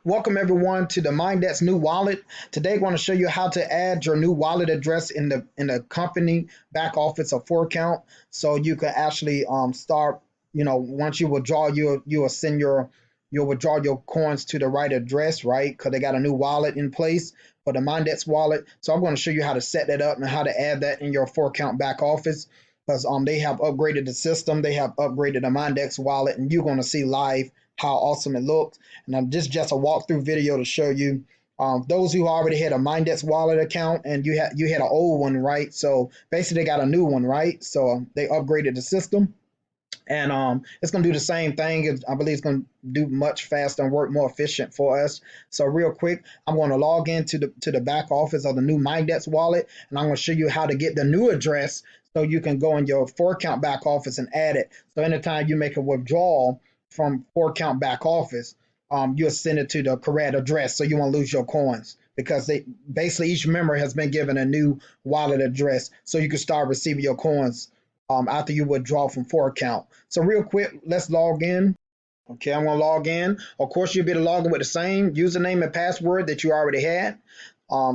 Welcome everyone to the Mindex new wallet. Today I'm going to show you how to add your new wallet address in the company back office of Forcount, so you can actually start. Once you withdraw, you'll send you'll withdraw your coins to the right address, right? Because they got a new wallet in place for the Mindex wallet. So I'm going to show you how to set that up and how to add that in your Forcount back office. Because they have upgraded the system, they have upgraded the Mindex wallet, and you're going to see live how awesome it looks. And this is just a walkthrough video to show you. Those who already had a Mindex wallet account and you had an old one, right? So basically, they got a new one, right? So they upgraded the system, and it's gonna do the same thing. I believe it's gonna do much faster and work more efficient for us. So real quick, I'm going to log into the back office of the new Mindex wallet, and I'm going to show you how to get the new address so you can go in your Forcount back office and add it. So anytime you make a withdrawal from Forcount back office, you'll send it to the correct address, so you won't lose your coins, because they basically each member has been given a new wallet address, so you can start receiving your coins after you withdraw from Forcount. So real quick, let's log in. Okay, I'm gonna log in. Of course, you'll be able to log in with the same username and password that you already had.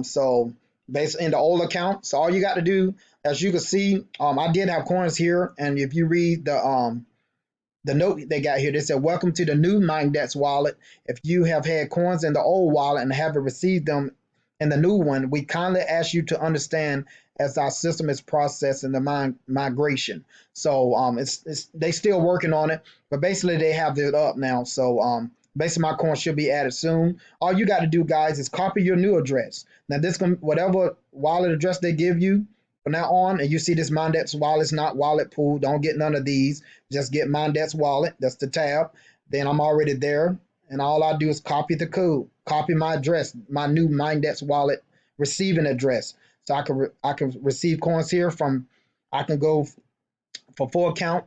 So basically in the old account. So all you got to do, as you can see, I did have coins here, and if you read the note they got here, they said, "Welcome to the new Mindex wallet. If you have had coins in the old wallet and haven't received them in the new one, we kindly ask you to understand as our system is processing the migration." So it's they still working on it, but basically they have it up now. So basically my coins should be added soon. All you got to do, guys, is copy your new address. Now this whatever wallet address they give you from now on, and you see this Mindex wallet is not wallet pool, don't get none of these. Just get Mindex wallet. That's the tab. Then I'm already there, and all I do is copy the code, copy my address, my new Mindex wallet receiving address. So I can receive coins here from. I can go for full account.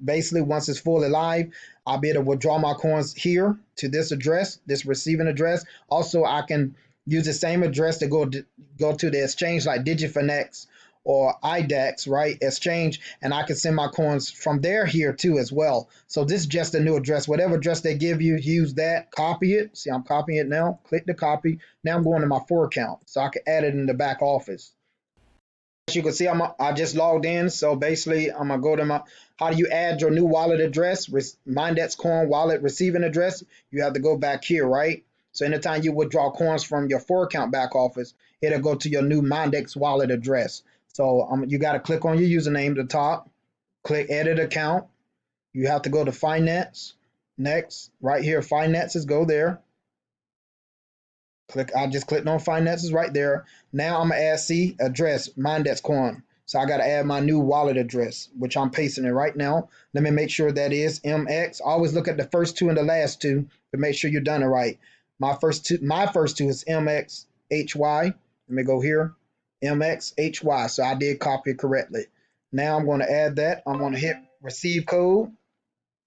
Basically once it's fully live, I'll be able to withdraw my coins here to this address, this receiving address. Also, I can use the same address to go to the exchange like Digifinex or IDEX, right? Exchange, and I can send my coins from there here too as well. So this is just a new address. Whatever address they give you, use that, copy it. See, I'm copying it now. Click the copy. Now I'm going to my Forcount, so I can add it in the back office. As you can see, I just logged in. So basically, I'm gonna go to my. How do you add your new wallet address? Mindex coin wallet receiving address. You have to go back here, right? So anytime you withdraw coins from your Forcount back office, it'll go to your new Mindex wallet address. So you got to click on your username at the top, click edit account. You have to go to finance. Next, right here, finances, go there. I just clicked on finances right there. Now I'm gonna add address, Mindex coin. So I got to add my new wallet address, which I'm pasting it right now. Let me make sure that is MX. Always look at the first two and the last two to make sure you're done it right. My first two is MXHY. Let me go here. MXHY. So I did copy it correctly. Now I'm going to add that. I'm going to hit receive code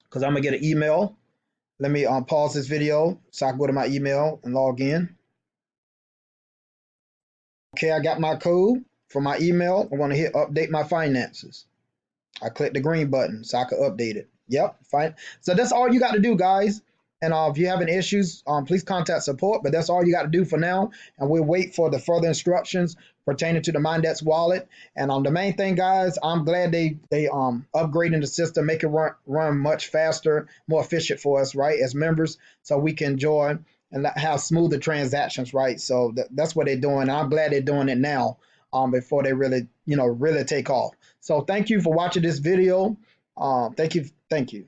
because I'm going to get an email. Let me pause this video so I can go to my email and log in. Okay, I got my code for my email. I'm going to hit update my finances. I click the green button so I can update it. Yep, fine. So that's all you got to do, guys. And if you have any issues, please contact support. But that's all you got to do for now. And we'll wait for the further instructions pertaining to the Mindex wallet. And the main thing, guys, I'm glad they upgrading the system, make it run much faster, more efficient for us, right, as members, so we can enjoy and have smoother transactions, right? So that's what they're doing. And I'm glad they're doing it now, before they really take off. So thank you for watching this video. Thank you.